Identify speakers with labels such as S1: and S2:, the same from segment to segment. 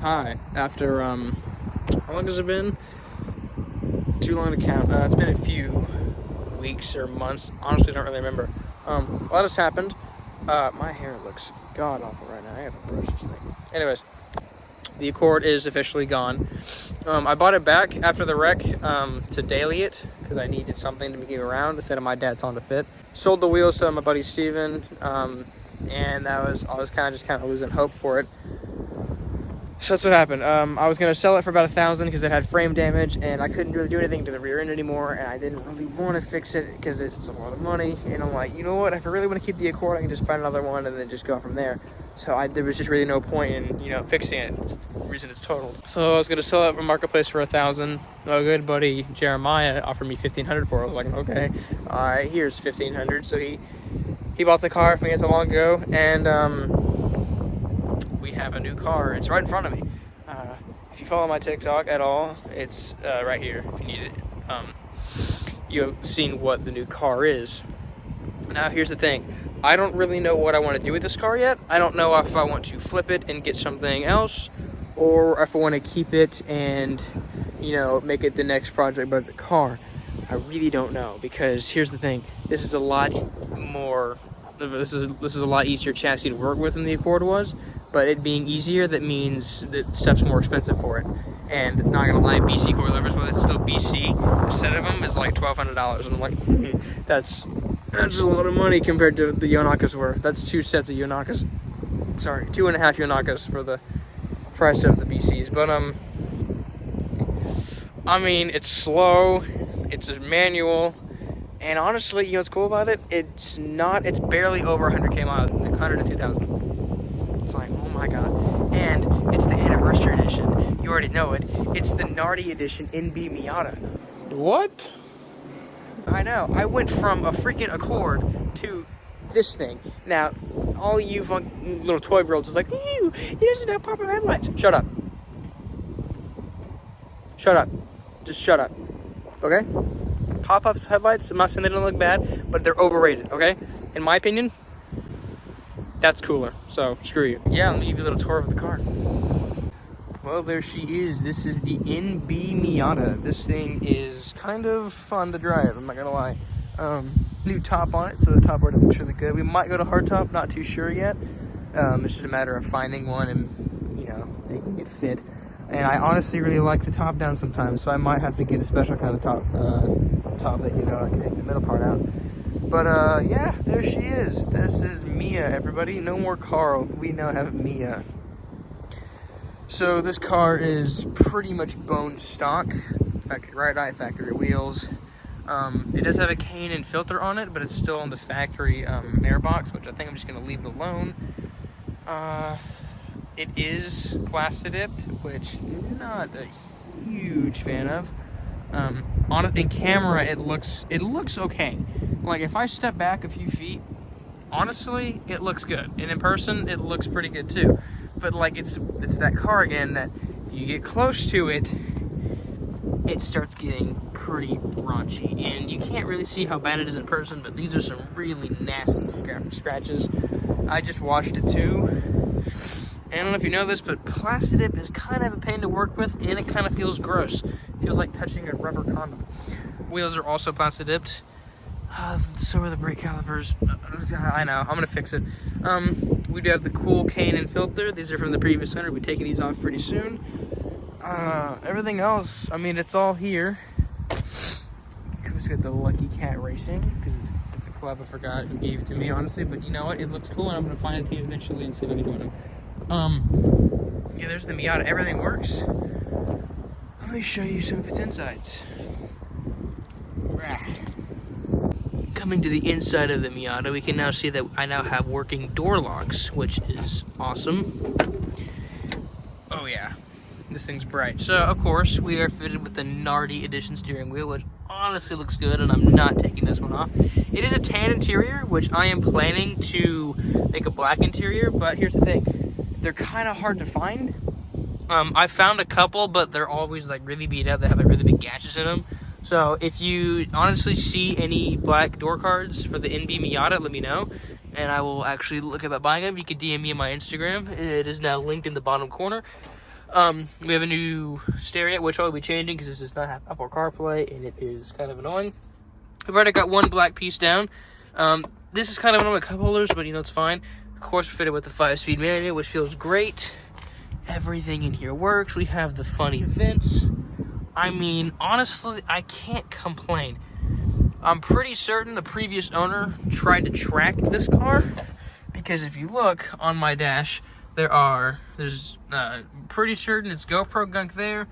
S1: Hi. After, how long has it been? Too long to count. It's been a few weeks or months. Honestly, don't really remember. A lot has happened. My hair looks god awful right now. I have to brush this thing. Anyways, the Accord is officially gone. I bought it back after the wreck to daily it because I needed something to move around instead of my dad's Honda Fit. Sold the wheels to my buddy Steven, and I was kind of losing hope for it. So that's what happened. I was going to sell it for about $1,000 because it had frame damage and I couldn't really do anything to the rear end anymore, and I didn't really want to fix it because it's a lot of money, and I'm like, you know what, if I really want to keep the Accord, I can just find another one and then just go from there. So there was just really no point in, fixing it. It's the reason it's totaled. So I was going to sell it from Marketplace for $1,000. My good buddy Jeremiah offered me $1,500 for it. I was like, okay, all right, here's $1,500. So he bought the car for me not so long ago, and we have a new car. It's right in front of me. If you follow my TikTok at all, it's right here if you need it. You have seen what the new car is. Now here's the thing. I don't really know what I want to do with this car yet. I don't know if I want to flip it and get something else, or if I want to keep it and, make it the next project but the car. I really don't know, because here's the thing. This is a lot easier chassis to work with than the Accord was. But it being easier, that means that stuff's more expensive for it. And not gonna lie, BC coilovers, well, it's still BC. A set of them is like $1,200, and I'm like, that's a lot of money compared to the Yonakas were. That's 2 sets of Yonakas. Sorry, 2.5 Yonakas for the price of the BCs. But I mean, it's slow. It's a manual. And honestly, what's cool about it? It's barely over 100k miles, like 100 to 2,000. It's like, oh my god. And it's the anniversary edition. You already know it. It's the Nardi edition NB Miata.
S2: What?
S1: I know. I went from a freaking Accord to this thing. Now, all you little 12-year-olds is like, ew, he doesn't have pop-up headlights. Shut up. Shut up. Just shut up. Okay? Pop-up headlights, I'm not saying they don't look bad, but they're overrated, okay? In my opinion, that's cooler, so screw you. Yeah, let me give you a little tour of the car. Well, there she is. This is the NB Miata. This thing is kind of fun to drive, I'm not gonna lie. New top on it, so the top board looks really good. We might go to hardtop, not too sure yet. It's just a matter of finding one and, making it fit. And I honestly really like the top down sometimes, so I might have to get a special kind of top that, I can take the middle part out. But, yeah, there she is. This is Mia, everybody. No more Carl. We now have Mia. So this car is pretty much bone stock. Factory right eye, factory wheels. It does have a K&N filter on it, but it's still on the factory air box, which I think I'm just going to leave it alone. It is plastic dipped, which I'm not a huge fan of. On it in camera, it looks okay. Like, if I step back a few feet, honestly, it looks good. And in person, it looks pretty good too. But like, it's that car again that if you get close to it, it starts getting pretty raunchy. And you can't really see how bad it is in person, but these are some really nasty scratches. I just washed it too. And I don't know if you know this, but plastic dip is kind of a pain to work with, and it kind of feels gross. It feels like touching a rubber condom. Wheels are also plastic dipped. So are the brake calipers. I know, I'm gonna fix it. We do have the cool K&N filter. These are from the previous owner. We're taking these off pretty soon. Everything else, I mean, it's all here. Who's got the Lucky Cat Racing? Because it's a club. I forgot who gave it to me, honestly. But you know what? It looks cool, and I'm gonna find it to you eventually and see if I can join them. Yeah, there's the Miata. Everything works. Let me show you some of its insides. Coming to the inside of the Miata, we can now see that I now have working door locks, which is awesome. Oh yeah, this thing's bright. So, of course, we are fitted with the Nardi Edition steering wheel, which honestly looks good, and I'm not taking this one off. It is a tan interior, which I am planning to make a black interior, but here's the thing. They're kind of hard to find. I found a couple, but they're always like really beat up. They have like really big gashes in them. So if you honestly see any black door cards for the NB Miata, let me know, and I will actually look about buying them. You can DM me on my Instagram. It is now linked in the bottom corner. We have a new stereo, which I'll be changing because this does not have Apple CarPlay, and it is kind of annoying. We've already got one black piece down. This is kind of annoying with cup holders, but it's fine. Of course, we're fitted with the 5-speed manual, which feels great. Everything in here works. We have the funny vents. I mean, honestly, I can't complain. I'm pretty certain the previous owner tried to track this car, because if you look on my dash, there's pretty certain it's GoPro gunk there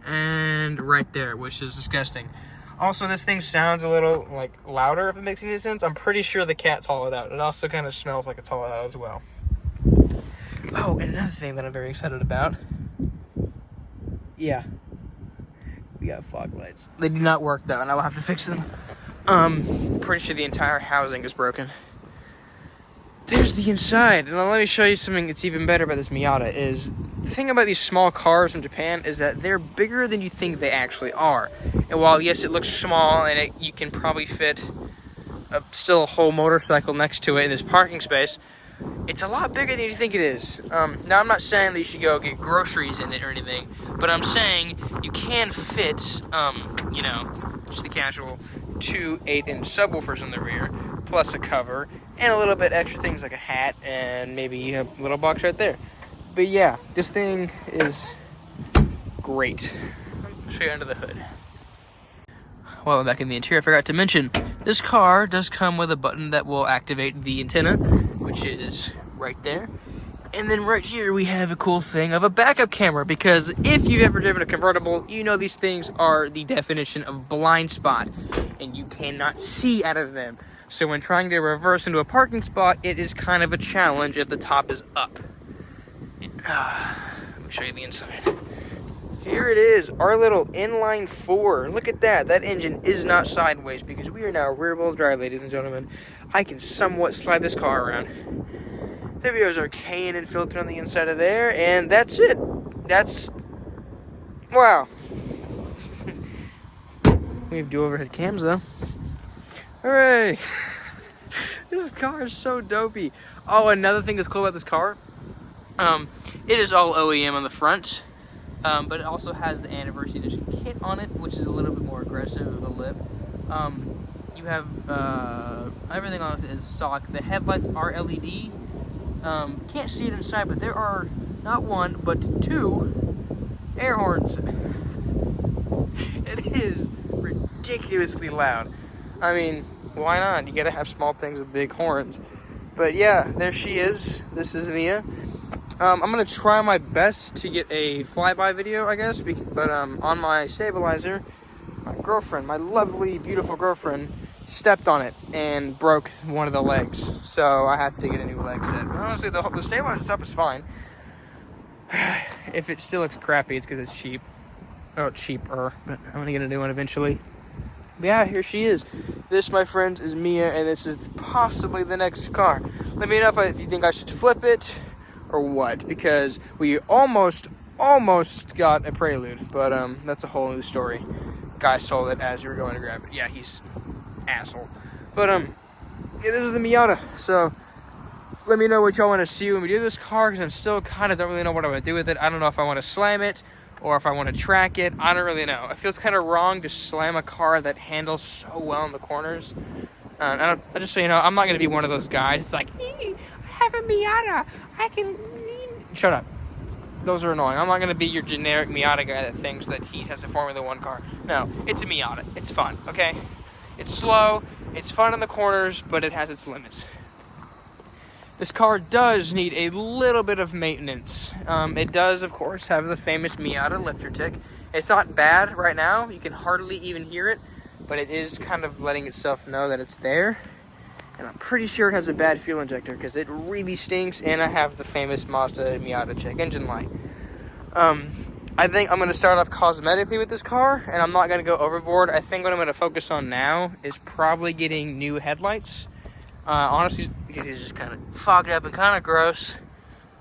S1: and right there, which is disgusting. Also, this thing sounds a little louder, if it makes any sense. I'm pretty sure the cat's hollowed out. It also kind of smells like it's hollowed out as well. Oh, and another thing that I'm very excited about. Yeah. We got fog lights. They do not work though, and I will have to fix them. Pretty sure the entire housing is broken. There's the inside. And let me show you something that's even better about this Miata is the thing about these small cars from Japan is that they're bigger than you think they actually are. And while yes, it looks small and you can probably fit still a whole motorcycle next to it in this parking space, it's a lot bigger than you think it is. Now, I'm not saying that you should go get groceries in it or anything, but I'm saying you can fit, just the casual 2 8-inch subwoofers in the rear, plus a cover, and a little bit extra things like a hat and maybe a little box right there. But yeah, this thing is great. I'll show you under the hood. While I'm back in the interior, I forgot to mention, this car does come with a button that will activate the antenna, which is right there. And then right here we have a cool thing of a backup camera, because if you've ever driven a convertible, you know these things are the definition of blind spot, and you cannot see out of them. So when trying to reverse into a parking spot, it is kind of a challenge if the top is up. Let me show you the inside. Here it is, our little inline 4. Look at that. That engine is not sideways because we are now rear-wheel drive, ladies and gentlemen. I can somewhat slide this car around. There is our K&N filter on the inside of there, and that's it. Wow. We have dual overhead cams, though. Hooray! This car is so dopey. Oh, another thing that's cool about this car, it is all OEM on the front. But it also has the Anniversary Edition kit on it, which is a little bit more aggressive of a lip. You have everything on it is stock. The headlights are LED. Can't see it inside, but there are not one, but 2 air horns. It is ridiculously loud. I mean, why not? You gotta have small things with big horns. But yeah, there she is. This is Mia. I'm gonna try my best to get a flyby video, I guess, but on my stabilizer, my girlfriend, my lovely, beautiful girlfriend, stepped on it and broke one of the legs, so I have to get a new leg set. But honestly, the stabilizer stuff is fine. If it still looks crappy, it's because it's cheap. Oh, cheaper, but I'm gonna get a new one eventually. But yeah, here she is. This, my friends, is Mia, and this is possibly the next car. Let me know if you think I should flip it or what, because we almost got a Prelude, but that's a whole new story. Guy stole it as we were going to grab it. Yeah, he's asshole. But yeah, this is the Miata. So let me know what y'all want to see when we do this car, because I'm still kind of don't really know what I want to do with it. I don't know if I want to slam it or if I want to track it. I don't really know. It feels kind of wrong to slam a car that handles so well in the corners. Just so you know, I'm not going to be one of those guys. It's like, I have a Miata. I can... Shut up. Those are annoying. I'm not going to be your generic Miata guy that thinks that he has a Formula 1 car. No, it's a Miata. It's fun, okay? It's slow. It's fun in the corners, but it has its limits. This car does need a little bit of maintenance. It does, of course, have the famous Miata lifter tick. It's not bad right now. You can hardly even hear it, but it is kind of letting itself know that it's there. And I'm pretty sure it has a bad fuel injector because it really stinks, and I have the famous Mazda Miata check engine light. I think I'm going to start off cosmetically with this car, and I'm not going to go overboard. I think what I'm going to focus on now is probably getting new headlights. Honestly, because he's just kind of fogged up and kind of gross.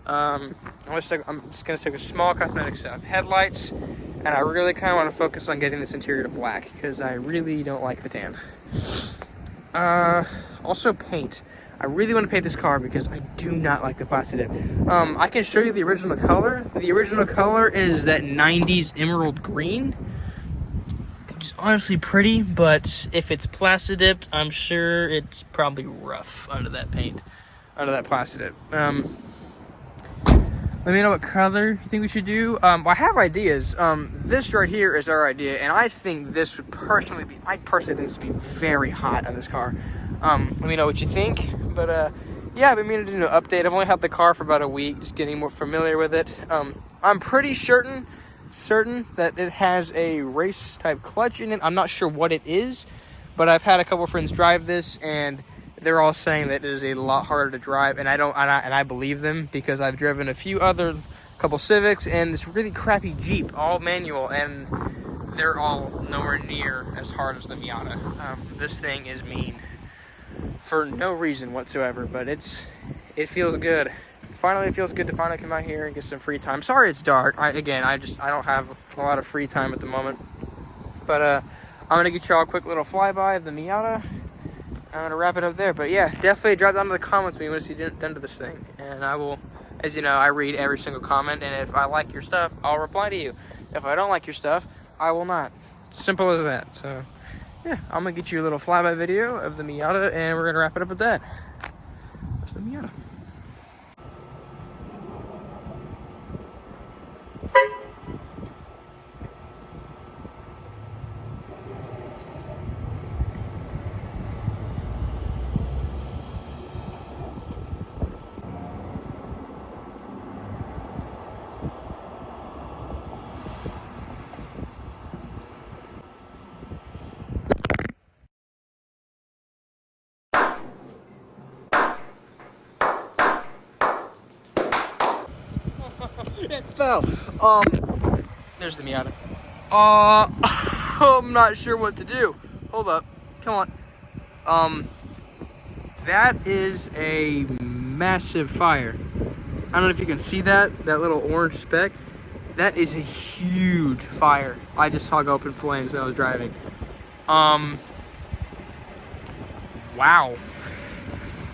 S1: I'm just going to take a small cosmetic stuff. Headlights, and I really kind of want to focus on getting this interior to black because I really don't like the tan. Also paint. I really want to paint this car because I do not like the plastic dip. I can show you the original color. The original color is that 90s emerald green, which is honestly pretty, but if it's plastic dipped, I'm sure it's probably rough under that paint, under that plastic dip. Let me know what color you think we should do. I have ideas. This right here is our idea, and I think this would personally be, I personally think this would be very hot on this car. Let me know what you think. But yeah, I've been meaning to do an update. I've only had the car for about a week, just getting more familiar with it. I'm pretty certain that it has a race type clutch in it. I'm not sure what it is, but I've had a couple friends drive this, and they're all saying that it is a lot harder to drive, and I believe them, because I've driven a few other couple Civics and this really crappy Jeep, all manual, and they're all nowhere near as hard as the Miata. This thing is mean for no reason whatsoever, but it feels good. Finally, it feels good to finally come out here and get some free time. Sorry it's dark. I don't have a lot of free time at the moment, but I'm gonna get y'all a quick little flyby of the Miata. I'm gonna wrap it up there, but yeah, definitely drop down to the comments when you want to see done to this thing, and I will, as you know, I read every single comment, and if I like your stuff, I'll reply to you. If I don't like your stuff, I will not. Simple as that. So yeah, I'm gonna get you a little flyby video of the Miata, and we're gonna wrap it up with that. That's the Miata. It fell. There's the Miata. I'm not sure what to do. Hold up. Come on. That is a massive fire. I don't know if you can see that little orange speck. That is a huge fire. I just saw go up in flames when I was driving. Wow.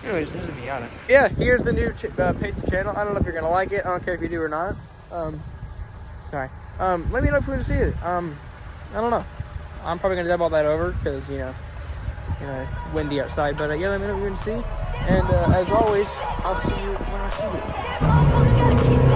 S1: Anyways, there's a Miata. Yeah, here's the new Payson channel. I don't know if you're gonna like it. I don't care if you do or not. Sorry. Let me know if you want to see it. I don't know. I'm probably gonna dub all that over because you know, windy outside. But yeah, let me know what you want to see. And as always, I'll see you when I see you.